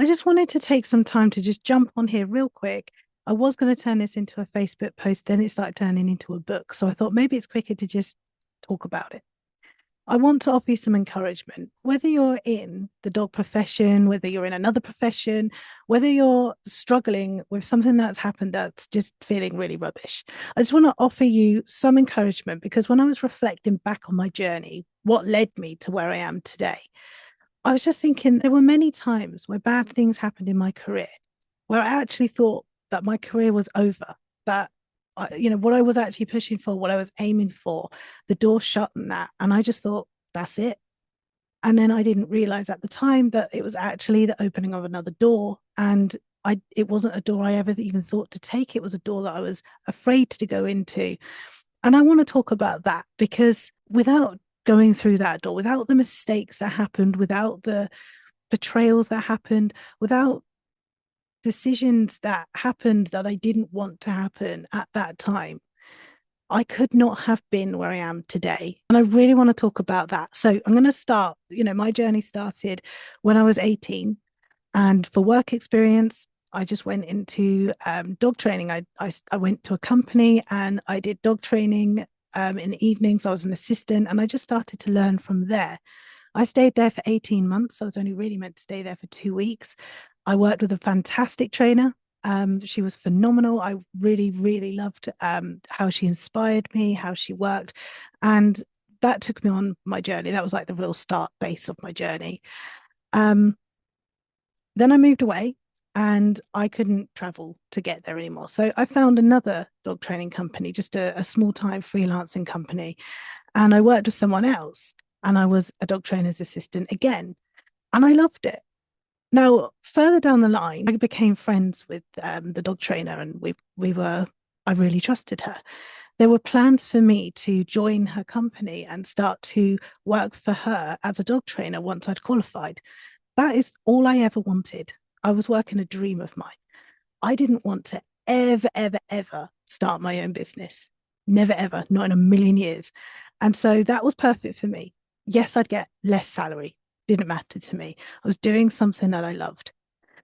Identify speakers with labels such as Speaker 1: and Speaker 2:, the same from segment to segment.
Speaker 1: I just wanted to take some time to just jump on here real quick. I was going to turn this into a Facebook post, then it started turning into a book. So I thought maybe it's quicker to just talk about it. I want to offer you some encouragement, whether you're in the dog profession, whether you're in another profession, whether you're struggling with something that's happened that's just feeling really rubbish. I just want to offer you some encouragement because when I was reflecting back on my journey, what led me to where I am today, I was just thinking there were many times where bad things happened in my career where I actually thought that my career was over, that what I was actually pushing for, what I was aiming for, the door shut and that. And I just thought, that's it. And then I didn't realize at the time that it was actually the opening of another door. And it wasn't a door I ever even thought to take. It was a door that I was afraid to go into. And I want to talk about that because without going through that door, without the mistakes that happened, without the betrayals that happened, without decisions that happened that I didn't want to happen at that time, I could not have been where I am today. And I really want to talk about that. So I'm going to start, my journey started when I was 18. And for work experience, I just went into dog training. I went to a company and I did dog training in the evenings. I was an assistant and I just started to learn from there. I stayed there for 18 months. I was only really meant to stay there for 2 weeks. I worked with a fantastic trainer. She was phenomenal. I really, really loved how she inspired me, how she worked. And that took me on my journey. That was like the real start base of my journey. Um, then I moved away and I couldn't travel to get there anymore. So I found another dog training company, just a small time freelancing company. And I worked with someone else and I was a dog trainer's assistant again. And I loved it. Now, further down the line, I became friends with the dog trainer, and I really trusted her. There were plans for me to join her company and start to work for her as a dog trainer once I'd qualified. That is all I ever wanted. I was working a dream of mine. I didn't want to ever, ever, ever start my own business. Never, ever, not in a million years. And so that was perfect for me. Yes, I'd get less salary. Didn't matter to me. I was doing something that I loved.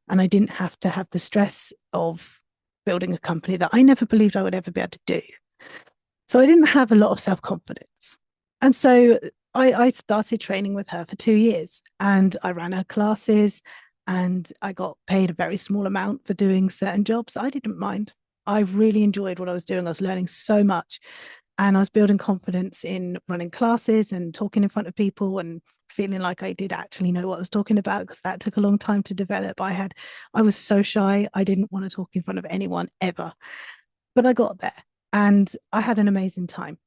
Speaker 1: And I didn't have to have the stress of building a company that I never believed I would ever be able to do. So I didn't have a lot of self-confidence. And so I started training with her for 2 years and I ran her classes and I got paid a very small amount for doing certain jobs. I didn't mind. I really enjoyed what I was doing. I was learning so much and I was building confidence in running classes and talking in front of people and feeling like I did actually know what I was talking about because that took a long time to develop. I was so shy. I didn't want to talk in front of anyone ever, but I got there and I had an amazing time.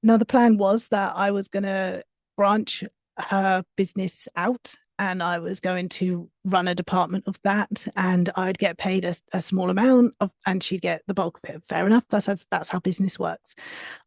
Speaker 1: Now, the plan was that I was going to branch her business out and I was going to run a department of that and I'd get paid a small amount of, and she'd get the bulk of it. Fair enough. That's how business works.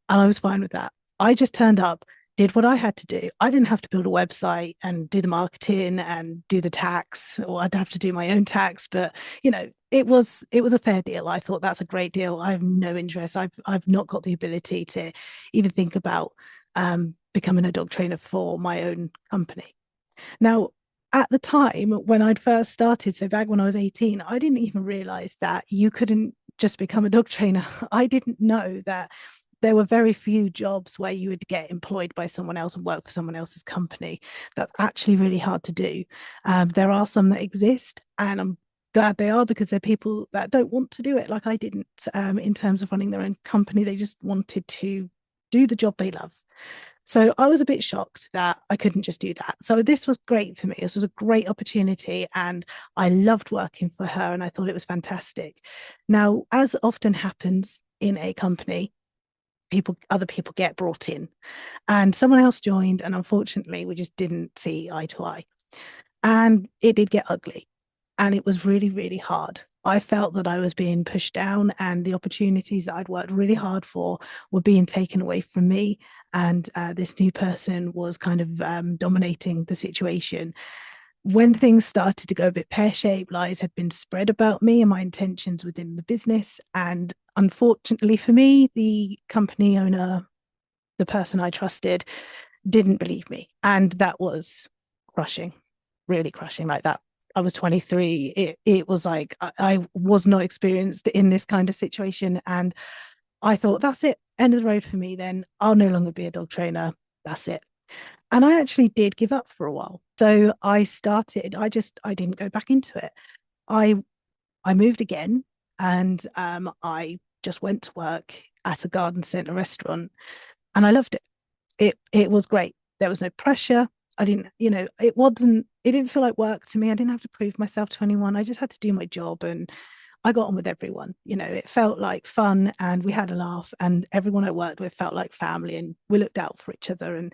Speaker 1: And I was fine with that. I just turned up, did what I had to do. I didn't have to build a website and do the marketing and do the tax, or I'd have to do my own tax. But it was a fair deal. I thought that's a great deal. I have no interest. I've not got the ability to even think about becoming a dog trainer for my own company. Now, at the time when I'd first started, so back when I was 18, I didn't even realize that you couldn't just become a dog trainer. I didn't know that there were very few jobs where you would get employed by someone else and work for someone else's company. That's actually really hard to do. There are some that exist, and I'm glad they are because they're people that don't want to do it like I didn't in terms of running their own company. They just wanted to do the job they love. So I was a bit shocked that I couldn't just do that. So this was great for me. This was a great opportunity and I loved working for her and I thought it was fantastic. Now, as often happens in a company, other people get brought in and someone else joined and unfortunately we just didn't see eye to eye. And it did get ugly and it was really, really hard. I felt that I was being pushed down and the opportunities that I'd worked really hard for were being taken away from me. And this new person was kind of dominating the situation. When things started to go a bit pear-shaped, lies had been spread about me and my intentions within the business. And unfortunately for me, the company owner, the person I trusted, didn't believe me. And that was crushing, really crushing like that. I was 23. It was like I was not experienced in this kind of situation. And I thought, that's it, end of the road for me then. I'll no longer be a dog trainer. That's it. And I actually did give up for a while. So I didn't go back into it. I I moved again, and I just went to work at a garden centre restaurant, and I loved it. It was great. There was no pressure. I didn't, it didn't feel like work to me. I didn't have to prove myself to anyone. I just had to do my job, and I got on with everyone. It felt like fun, and we had a laugh, and everyone I worked with felt like family, and we looked out for each other, and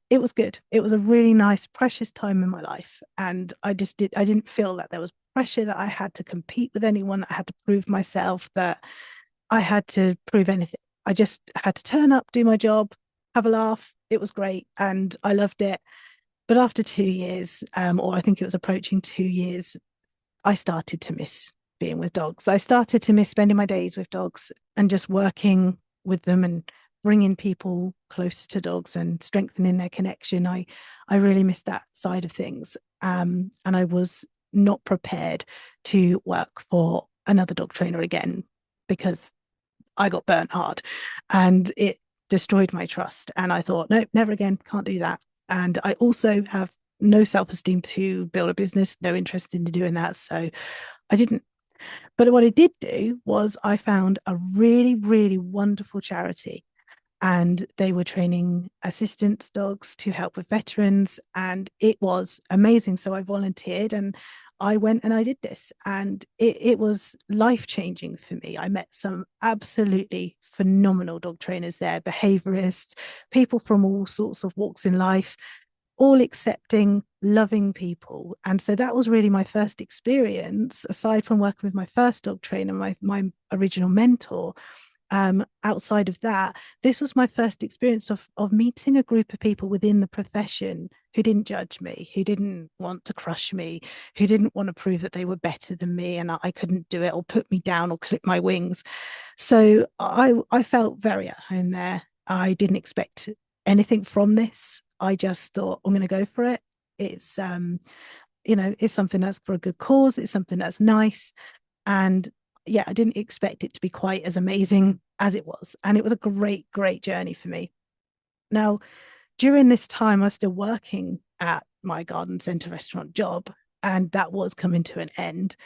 Speaker 1: it was good. It was a really nice, precious time in my life. And I didn't feel that there was pressure that I had to compete with anyone, that I had to prove myself, that I had to prove anything. I just had to turn up, do my job, have a laugh. It was great, and I loved it. But after 2 years, or I think it was approaching 2 years, I started to miss being with dogs. I started to miss spending my days with dogs and just working with them and bringing people closer to dogs and strengthening their connection. I really missed that side of things, and I was not prepared to work for another dog trainer again because I got burnt hard, and it destroyed my trust. And I thought, no, never again, can't do that. And I also have no self-esteem to build a business, no interest in doing that. So I didn't. But what I did do was I found a really, really wonderful charity, and they were training assistance dogs to help with veterans, and it was amazing. So I volunteered, and I went and I did this, and it was life changing for me. I met some absolutely phenomenal dog trainers there, behaviorists, people from all sorts of walks in life, all accepting, loving people. And so that was really my first experience, aside from working with my first dog trainer, my original mentor. Outside of that, this was my first experience of meeting a group of people within the profession who didn't judge me, who didn't want to crush me, who didn't want to prove that they were better than me and I couldn't do it, or put me down or clip my wings. So I felt very at home there. I didn't expect anything from this. I just thought, I'm going to go for it. It's it's something that's for a good cause. It's something that's nice. And yeah, I didn't expect it to be quite as amazing as it was. And it was a great, great journey for me. Now, during this time, I was still working at my garden centre restaurant job, and that was coming to an end.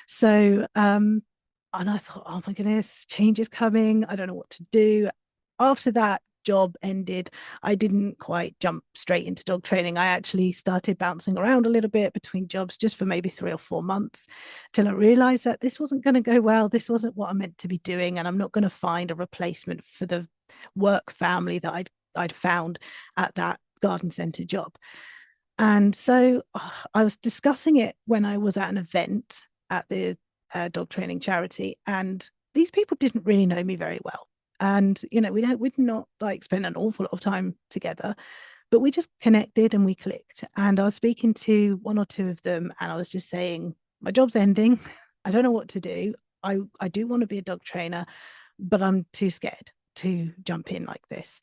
Speaker 1: So, and I thought, oh my goodness, change is coming. I don't know what to do. After that job ended, I didn't quite jump straight into dog training. I actually started bouncing around a little bit between jobs just for maybe 3 or 4 months till I realized that this wasn't going to go well. This wasn't what I'm meant to be doing. And I'm not going to find a replacement for the work family that I'd found at that garden centre job. And so I was discussing it when I was at an event at the dog training charity, and these people didn't really know me very well. And we'd not like spent an awful lot of time together, but we just connected and we clicked. And I was speaking to one or two of them, and I was just saying, my job's ending. I don't know what to do. I do want to be a dog trainer, but I'm too scared to jump in like this.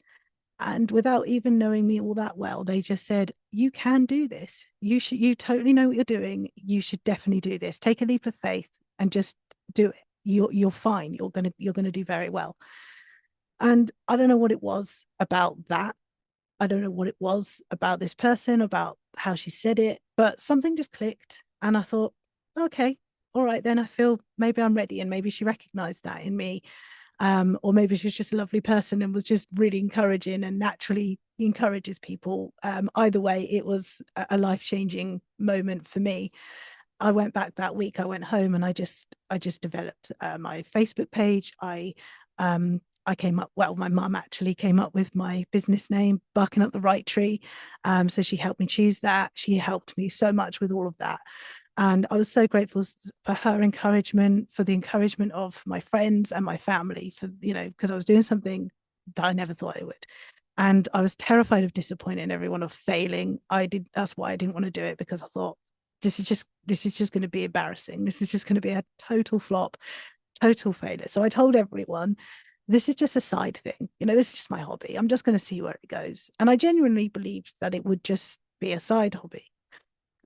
Speaker 1: And without even knowing me all that well, they just said, you can do this. You totally know what you're doing. You should definitely do this. Take a leap of faith and just do it. You're fine. You're gonna do very well. And I don't know what it was about that. I don't know what it was about this person, about how she said it, but something just clicked. And I thought, okay, all right, then I feel maybe I'm ready. And maybe she recognized that in me. Or maybe she's just a lovely person and was just really encouraging and naturally encourages people. Either way, it was a life-changing moment for me. I went back that week. I went home and I just developed my Facebook page. I came up, well, my mum actually came up with my business name, Barking Up the Right Tree. So she helped me choose that. She helped me so much with all of that. And I was so grateful for her encouragement, for the encouragement of my friends and my family, for, because I was doing something that I never thought I would. And I was terrified of disappointing everyone, of failing. That's why I didn't want to do it, because I thought, this is just going to be embarrassing. This is just going to be a total flop, total failure. So I told everyone, this is just a side thing. This is just my hobby. I'm just going to see where it goes. And I genuinely believed that it would just be a side hobby.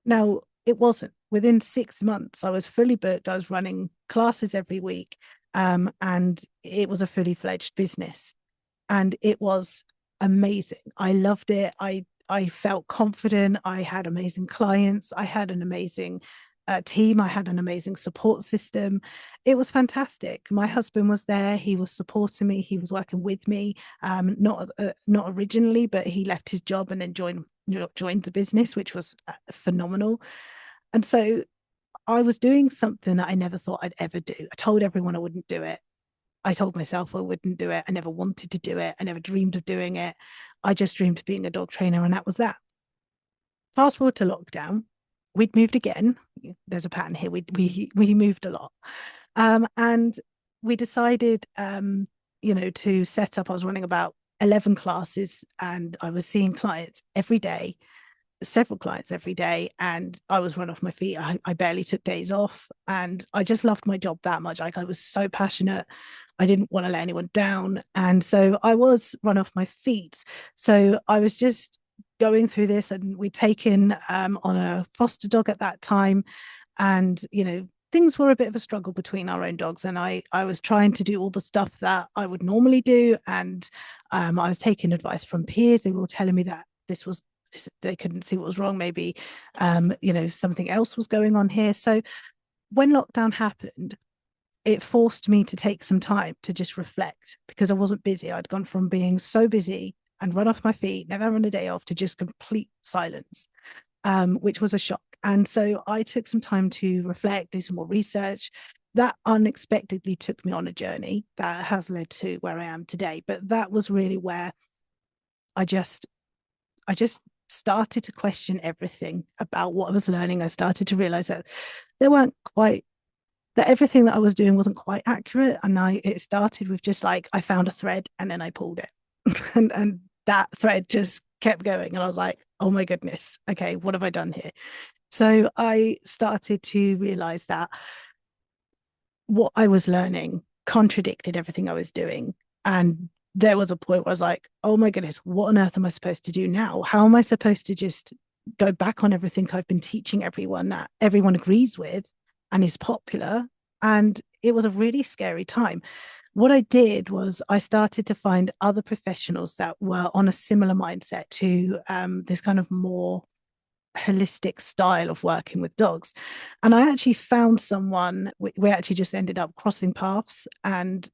Speaker 1: Now, it wasn't. within 6 months, I was fully booked. I was running classes every week. And it was a fully fledged business. And it was amazing. I loved it. I felt confident. I had amazing clients. I had an amazing team. I had an amazing support system. It was fantastic. My husband was there. He was supporting me. He was working with me. Not originally, but he left his job and then joined the business, which was phenomenal. And so I was doing something that I never thought I'd ever do. I told everyone I wouldn't do it. I told myself I wouldn't do it. I never wanted to do it. I never dreamed of doing it. I just dreamed of being a dog trainer, and that was that. Fast forward to lockdown, we'd moved again. There's a pattern here. We moved a lot, and we decided, to set up. I was running about 11 classes, and I was seeing clients every day, several clients every day, and I was run off my feet. I barely took days off, and I just loved my job that much. Like, I was so passionate. I didn't want to let anyone down, and so I was run off my feet. So I was just going through this, and we'd taken on a foster dog at that time, and things were a bit of a struggle between our own dogs, and I was trying to do all the stuff that I would normally do, and I was taking advice from peers. They were all telling me that they couldn't see what was wrong. Maybe, something else was going on here. So when lockdown happened, it forced me to take some time to just reflect, because I wasn't busy. I'd gone from being so busy and run off my feet, never having a day off, to just complete silence, which was a shock. And so I took some time to reflect, do some more research. That unexpectedly took me on a journey that has led to where I am today. But that was really where I just started to question everything about what I was learning. I started to realize that they weren't quite that everything that I was doing wasn't quite accurate. And it started with just like, I found a thread and then I pulled it. and that thread just kept going. And I was like, oh my goodness, okay, what have I done here? So I started to realize that what I was learning contradicted everything I was doing. And there was a point where I was like, oh my goodness, what on earth am I supposed to do now? How am I supposed to just go back on everything I've been teaching everyone that everyone agrees with and is popular? And it was a really scary time. What I did was I started to find other professionals that were on a similar mindset to this kind of more holistic style of working with dogs. And I actually found someone. We actually just ended up crossing paths, and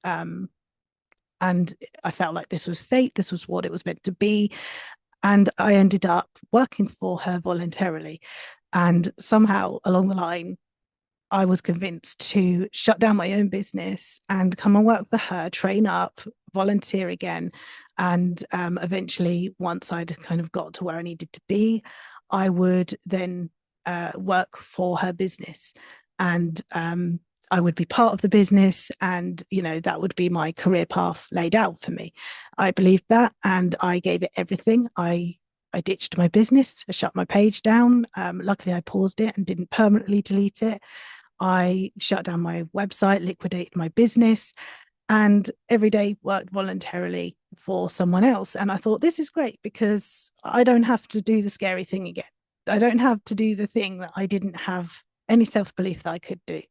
Speaker 1: I felt like this was fate. This was what it was meant to be. And I ended up working for her voluntarily. And somehow along the line, I was convinced to shut down my own business and come and work for her, train up, volunteer again. And eventually, once I'd kind of got to where I needed to be, I would then work for her business. And I would be part of the business, and that would be my career path laid out for me. I believed that, and I gave it everything. I ditched my business. I shut my page down. Luckily, I paused it and didn't permanently delete it. I shut down my website, liquidated my business, and every day worked voluntarily for someone else. And I thought, this is great, because I don't have to do the scary thing again. I don't have to do the thing that I didn't have any self-belief that I could do.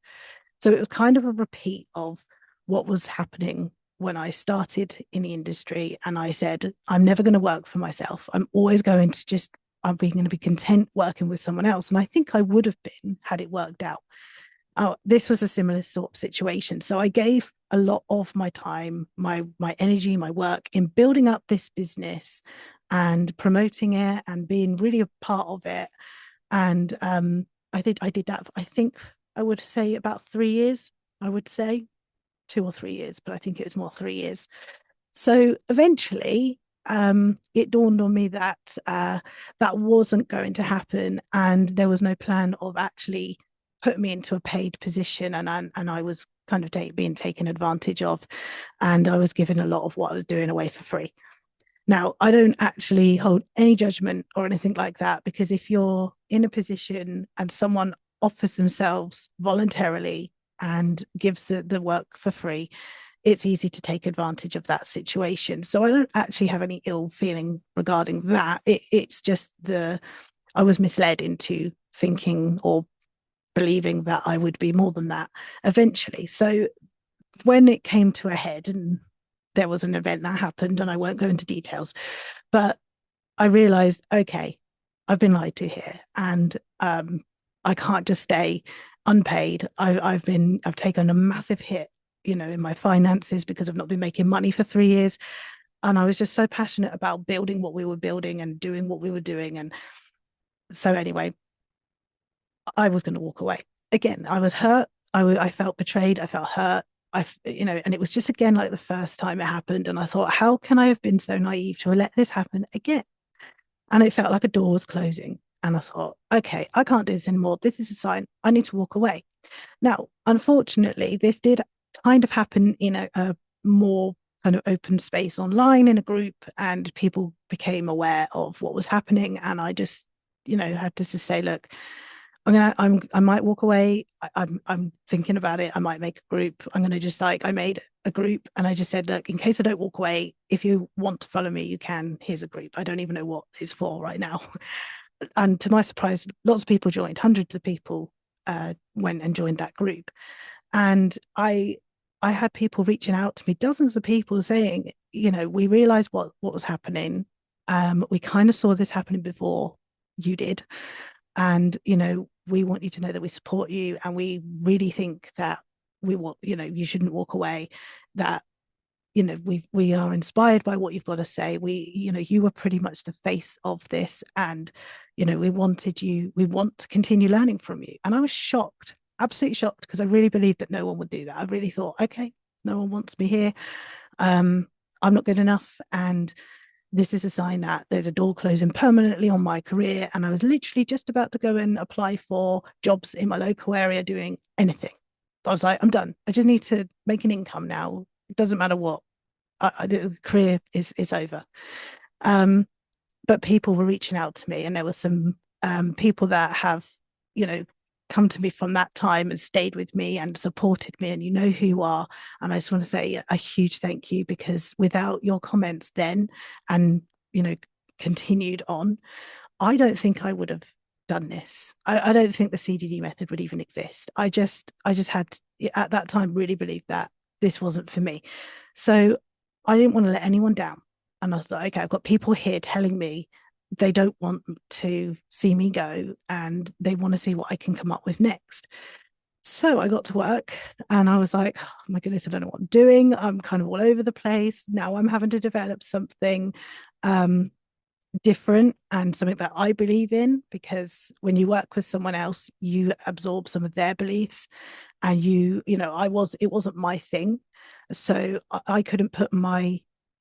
Speaker 1: So it was kind of a repeat of what was happening when I started in the industry. And I said, I'm never going to work for myself. I'm always going to I'm going to be content working with someone else. And I think I would have been had it worked out. This was a similar sort of situation. So I gave a lot of my time, my energy, my work in building up this business and promoting it and being really a part of it. And I did that. I think I would say about 3 years. I would say 2 or 3 years, but I think it was more 3 years. So eventually, it dawned on me that that wasn't going to happen, and there was no plan of actually put me into a paid position, and I was kind of being taken advantage of, and I was given a lot of what I was doing away for free. Now, I don't actually hold any judgment or anything like that, because if you're in a position and someone offers themselves voluntarily and gives the work for free, it's easy to take advantage of that situation. So I don't actually have any ill feeling regarding that. It's just I was misled into thinking or believing that I would be more than that eventually. So when it came to a head, and there was an event that happened, and I won't go into details, but I realized, okay, I've been lied to here, and I can't just stay unpaid. I've taken a massive hit, in my finances because I've not been making money for 3 years, and I was just so passionate about building what we were building and doing what we were doing, and so anyway, I was going to walk away. Again, I was hurt. I felt betrayed. I felt hurt. And it was just again like the first time it happened. And I thought, how can I have been so naive to let this happen again? And it felt like a door was closing. And I thought, okay, I can't do this anymore. This is a sign. I need to walk away. Now, unfortunately, this did kind of happen in a more kind of open space online in a group, and people became aware of what was happening. And I just, had to just say, look, I might walk away. I'm thinking about it. I might make a group. I'm gonna just I made a group, and I just said, look, in case I don't walk away, if you want to follow me, you can. Here's a group. I don't even know what it's for right now. And to my surprise, lots of people joined. Hundreds of people went and joined that group, and I had people reaching out to me, dozens of people saying, we realized what was happening. We kind of saw this happening before you did, and we want you to know that we support you, and we really think that we want, you shouldn't walk away, that we are inspired by what you've got to say. You were pretty much the face of this, and we want to continue learning from you. And I was shocked, absolutely shocked, because I really believed that no one would do that. I really thought, okay, no one wants me here, I'm not good enough, and this is a sign that there's a door closing permanently on my career. And I was literally just about to go and apply for jobs in my local area doing anything. I was like, I'm done. I just need to make an income now. It doesn't matter what. The career is over. Um, but people were reaching out to me, and there were some people that have, come to me from that time and stayed with me and supported me, and you know who you are. And I just want to say a huge thank you, because without your comments then, and continued on, I don't think I would have done this. I don't think the CDD method would even exist. I just had to, at that time, really believed that this wasn't for me. So I didn't want to let anyone down. And I thought, okay, I've got people here telling me they don't want to see me go, and they want to see what I can come up with next. So I got to work, and I was like, oh my goodness, I don't know what I'm doing. I'm kind of all over the place. Now I'm having to develop something different, and something that I believe in, because when you work with someone else, you absorb some of their beliefs, and it wasn't my thing. So I couldn't put my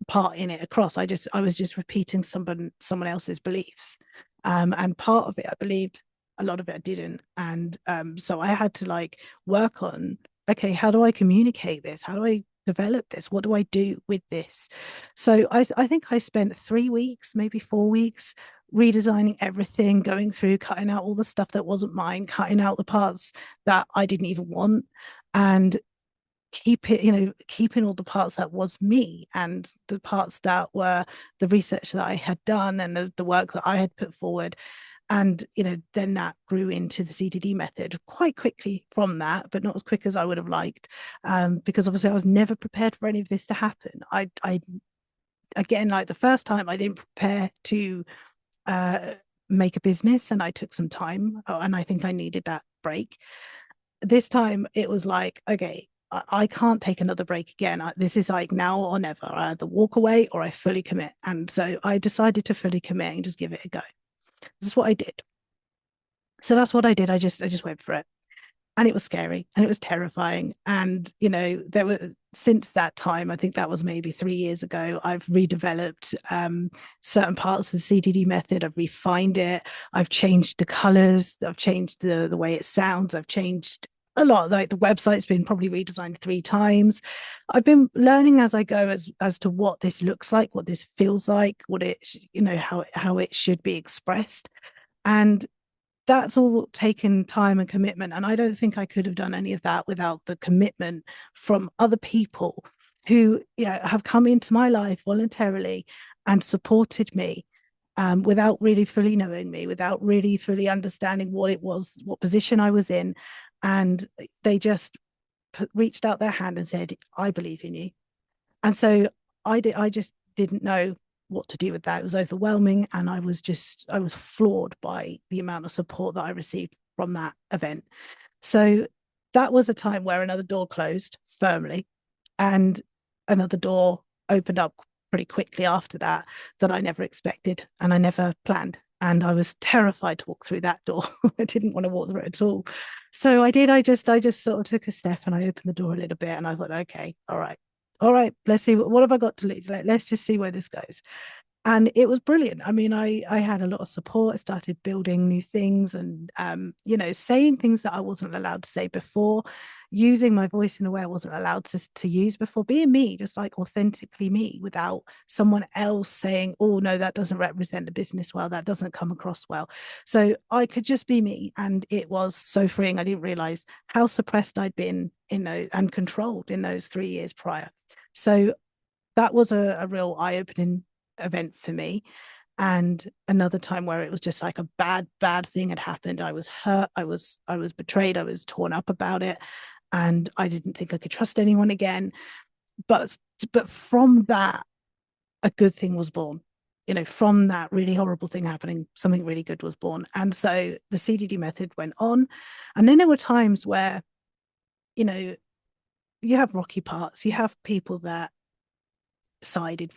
Speaker 1: part in it across. I was just repeating someone else's beliefs. And part of it I believed, a lot of it I didn't. And so I had to work on, okay, how do I communicate this? How do I develop this? What do I do with this? So I think I spent 3 weeks, maybe 4 weeks, redesigning everything, going through, cutting out all the stuff that wasn't mine, cutting out the parts that I didn't even want, and keeping all the parts that was me, and the parts that were the research that I had done, and the work that I had put forward. And then that grew into the CDD method quite quickly from that, but not as quick as I would have liked, because obviously I was never prepared for any of this to happen. I again, like the first time, I didn't prepare to make a business, and I took some time, and I think I needed that break. This time it was like, okay, I can't take another break again. This is like now or never. I either walk away or I fully commit. And so I decided to fully commit and just give it a go. That's what I did. So that's what I did. I just went for it. And it was scary, and it was terrifying. And there were, since that time, I think that was maybe 3 years ago, I've redeveloped certain parts of the CDD method. I've refined it. I've changed the colors. I've changed the way it sounds. I've changed a lot. Like the website's been probably redesigned 3 times. I've been learning as I go, as to what this looks like, what this feels like, what it, how it should be expressed. And that's all taken time and commitment. And I don't think I could have done any of that without the commitment from other people who have come into my life voluntarily and supported me. without really fully knowing me, without really fully understanding what it was, what position I was in. And they just reached out their hand and said, I believe in you. And so I just didn't know what to do with that. It was overwhelming. And I was floored by the amount of support that I received from that event. So that was a time where another door closed firmly and another door opened up pretty quickly after that, that I never expected and I never planned. And I was terrified to walk through that door. I didn't want to walk through it at all. So I did. I just sort of took a step and I opened the door a little bit and I thought, okay, all right, let's see what have I got to lose. Like, let's just see where this goes. And it was brilliant. I mean, I had a lot of support. I started building new things and saying things that I wasn't allowed to say before, using my voice in a way I wasn't allowed to use before, being me, just like authentically me, without someone else saying, oh no, that doesn't represent the business well, that doesn't come across well. So I could just be me, and it was so freeing. I didn't realize how suppressed I'd been in those and controlled in those 3 years prior. So that was a real eye-opening event for me. And another time where it was just like a bad thing had happened. I was hurt, I was betrayed, I was torn up about it, and I didn't think I could trust anyone again. But from that, a good thing was born. From that really horrible thing happening, something really good was born. And so the CDD method went on. And then there were times where, you know, you have rocky parts, you have people that sided,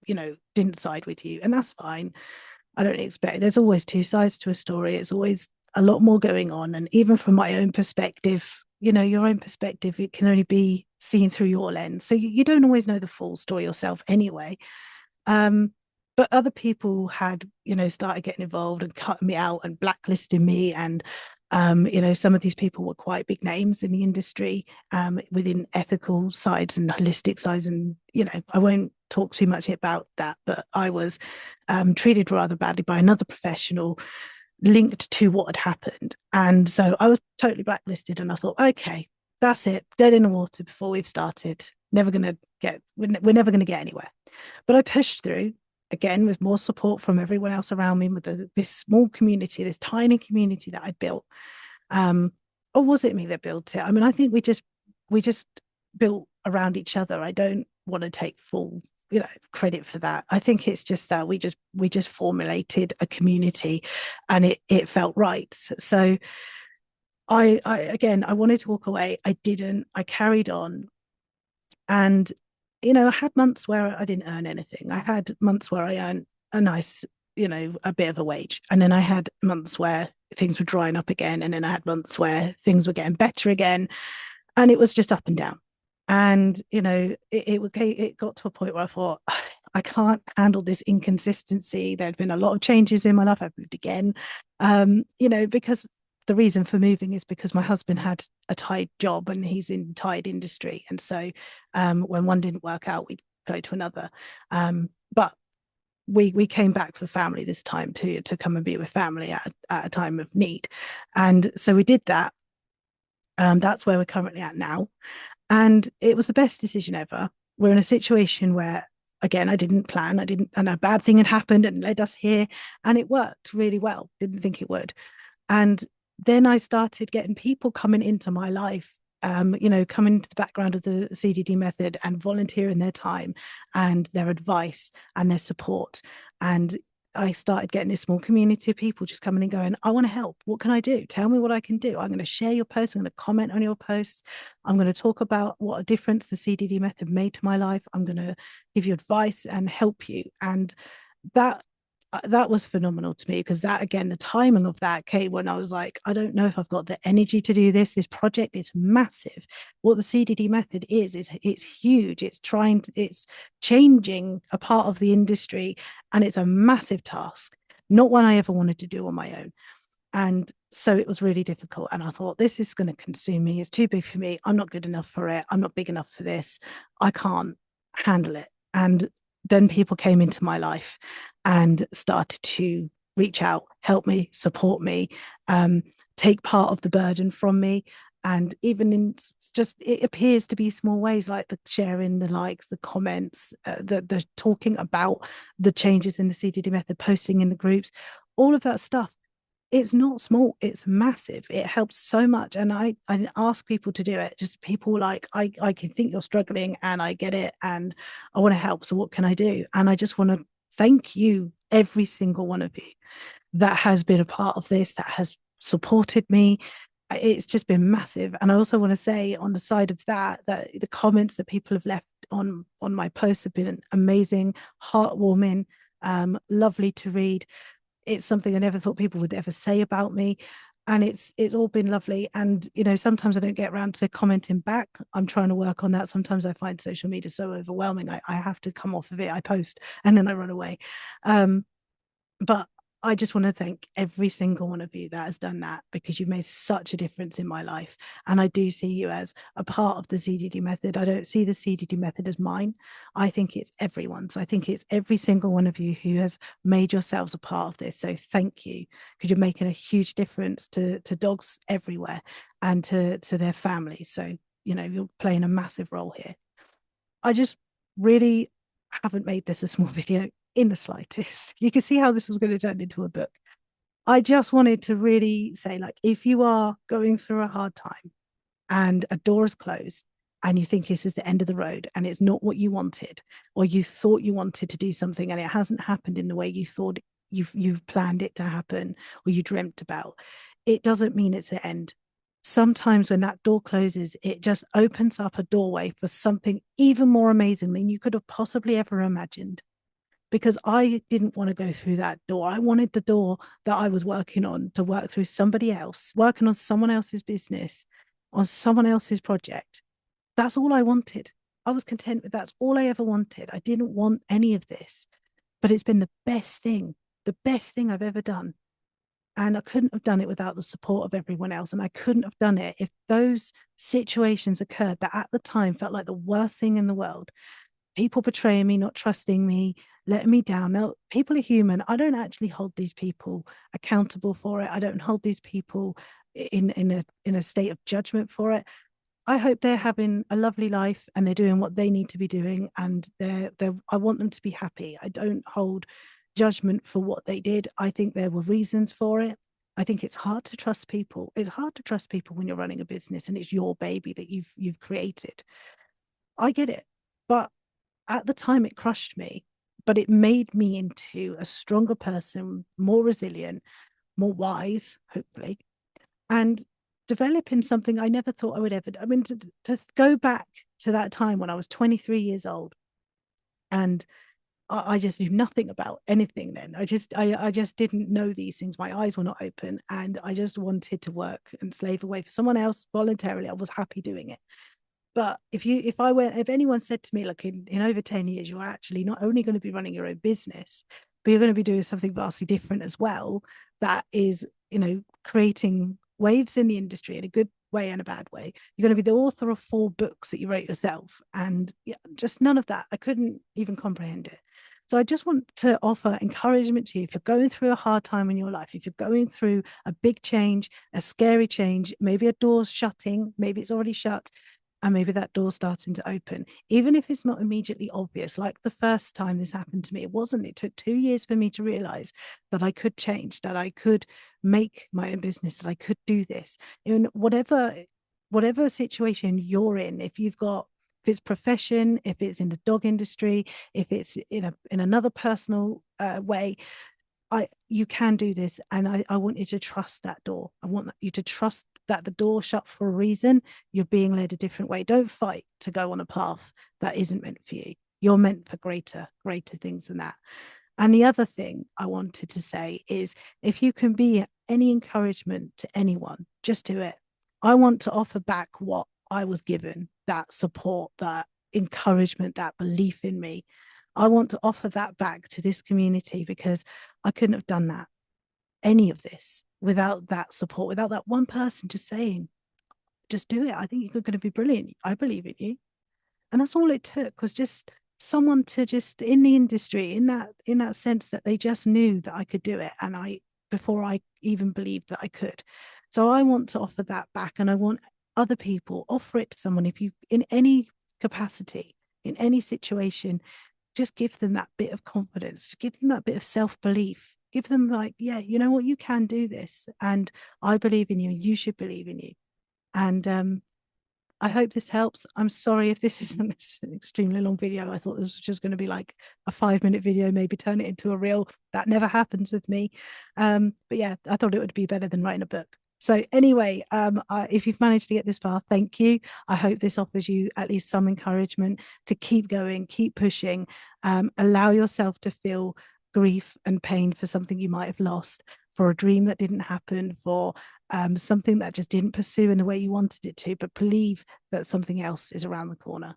Speaker 1: didn't side with you, and that's fine. I don't expect, there's always two sides to a story. It's always a lot more going on. And even from my own perspective, your own perspective, it can only be seen through your lens. So you don't always know the full story yourself anyway. Um, but other people had, started getting involved and cutting me out and blacklisting me. And, some of these people were quite big names in the industry, within ethical sides and holistic sides. And, I won't talk too much about that, but I was treated rather badly by another professional linked to what had happened. And so I was totally blacklisted. And I thought, okay, that's it, dead in the water before we've started. We're never going to get anywhere. But I pushed through again with more support from everyone else around me, with this small community, this tiny community that I'd built. Or was it me that built it? I mean, I think we just built around each other. I don't want to take full credit for that. I think it's just that we just formulated a community, and it felt right. So I again, I wanted to walk away. I didn't. I carried on. And, I had months where I didn't earn anything. I had months where I earned a nice, a bit of a wage. And then I had months where things were drying up again. And then I had months where things were getting better again. And it was just up and down. And, it got to a point where I thought, I can't handle this inconsistency. There'd been a lot of changes in my life. I've moved again, because the reason for moving is because my husband had a tied job and he's in tied industry. And so when one didn't work out, we'd go to another. But we came back for family this time to come and be with family at a time of need. And so we did that. That's where we're currently at now. And it was the best decision ever. We're in a situation where, again, and a bad thing had happened and led us here, and it worked really well. Didn't think it would. And then I started getting people coming into my life, coming into the background of the CDD method and volunteering their time and their advice and their support. And I started getting this small community of people just coming and going, I want to help. What can I do? Tell me what I can do. I'm going to share your post. I'm going to comment on your posts. I'm going to talk about what a difference the CDD method made to my life. I'm going to give you advice and help you. And that was phenomenal to me, because that, again, the timing of that came when I was like, I don't know if I've got the energy to do this project. It's massive. What the CDD method is it's huge. It's changing a part of the industry, and it's a massive task, not one I ever wanted to do on my own. And so it was really difficult, and I thought, this is going to consume me. It's too big for me. I'm not good enough for it. I'm not big enough for this. I can't handle it. And then people came into my life and started to reach out, help me, support me, take part of the burden from me. And even in just, it appears to be small ways like the sharing, the likes, the comments, the talking about the changes in the CDD method, posting in the groups, all of that stuff. It's not small, it's massive. It helps so much. And I ask people to do it. Just people like, I can think you're struggling and I get it and I want to help. So what can I do? And I just want to thank you, every single one of you that has been a part of this, that has supported me. It's just been massive. And I also want to say on the side of that, that the comments that people have left on my posts have been amazing, heartwarming, lovely to read. It's something I never thought people would ever say about me. And it's all been lovely. And sometimes I don't get around to commenting back. I'm trying to work on that. Sometimes I find social media so overwhelming. I have to come off of it. I post and then I run away. But I just want to thank every single one of you that has done that, because you've made such a difference in my life. And I do see you as a part of the CDD method. I don't see the CDD method as mine. I think it's everyone's. I think it's every single one of you who has made yourselves a part of this. So thank you, because you're making a huge difference to dogs everywhere and to their families. So, you're playing a massive role here. I just really haven't made this a small video in the slightest. You can see how this was going to turn into a book. I just wanted to really say, like, if you are going through a hard time and a door is closed and you think this is the end of the road and it's not what you wanted, or you thought you wanted to do something and it hasn't happened in the way you thought you've planned it to happen or you dreamt about, it doesn't mean it's the end. Sometimes when that door closes, it just opens up a doorway for something even more amazing than you could have possibly ever imagined. Because I didn't want to go through that door. I wanted the door that I was working on to work through somebody else, working on someone else's business, on someone else's project. That's all I wanted. I was content with that's all I ever wanted. I didn't want any of this, but it's been the best thing I've ever done. And I couldn't have done it without the support of everyone else. And I couldn't have done it if those situations occurred that at the time felt like the worst thing in the world. People betraying me, not trusting me, letting me down. Now, people are human. I don't actually hold these people accountable for it. I don't hold these people in a state of judgment for it. I hope they're having a lovely life and they're doing what they need to be doing, and I want them to be happy. I don't hold judgment for what they did. I think there were reasons for it. I think it's hard to trust people. It's hard to trust people when you're running a business and it's your baby that you've created. I get it. But at the time it crushed me, but it made me into a stronger person, more resilient, more wise, hopefully, and developing something I never thought I would ever do. I mean, to go back to that time when I was 23 years old and I just knew nothing about anything then. I just didn't know these things. My eyes were not open and I just wanted to work and slave away for someone else voluntarily. I was happy doing it. But if anyone said to me, like in over 10 years, you're actually not only going to be running your own business, but you're going to be doing something vastly different as well, that is, creating waves in the industry in a good way and a bad way. You're going to be the author of 4 books that you wrote yourself. And yeah, just none of that. I couldn't even comprehend it. So I just want to offer encouragement to you. If you're going through a hard time in your life, if you're going through a big change, a scary change, maybe a door's shutting, maybe it's already shut, and maybe that door's starting to open, even if it's not immediately obvious. Like the first time this happened to me, it took 2 years for me to realize that I could change, that I could make my own business, that I could do this in whatever situation you're in. If it's profession, if it's in the dog industry, if it's in another personal way, you can do this. And I want you to trust that door. I want you to trust that the door shut for a reason. You're being led a different way. Don't fight to go on a path that isn't meant for you. You're meant for greater things than that. And the other thing I wanted to say is, if you can be any encouragement to anyone, just do it. I want to offer back what I was given, that support, that encouragement, that belief in me. I want to offer that back to this community, because I couldn't have done that, any of this, without that support, without that one person just saying, just do it. I think you're going to be brilliant. I believe in you. And that's all it took, was just someone to just in the industry, in that sense, that they just knew that I could do it. And before I even believed that I could. So I want to offer that back. And I want other people, offer it to someone. If you, in any capacity, in any situation, just give them that bit of confidence, give them that bit of self-belief, give them like, yeah, you know what, you can do this, and I believe in you, you should believe in you. And I hope this helps. I'm sorry if this isn't an extremely long video. I thought this was just going to be like a 5-minute video, maybe turn it into a reel. That never happens with me. But yeah, I thought it would be better than writing a book. So anyway, if you've managed to get this far, thank you. I hope this offers you at least some encouragement to keep going, keep pushing, allow yourself to feel grief and pain for something you might have lost, for a dream that didn't happen, for something that just didn't pursue in the way you wanted it to, but believe that something else is around the corner.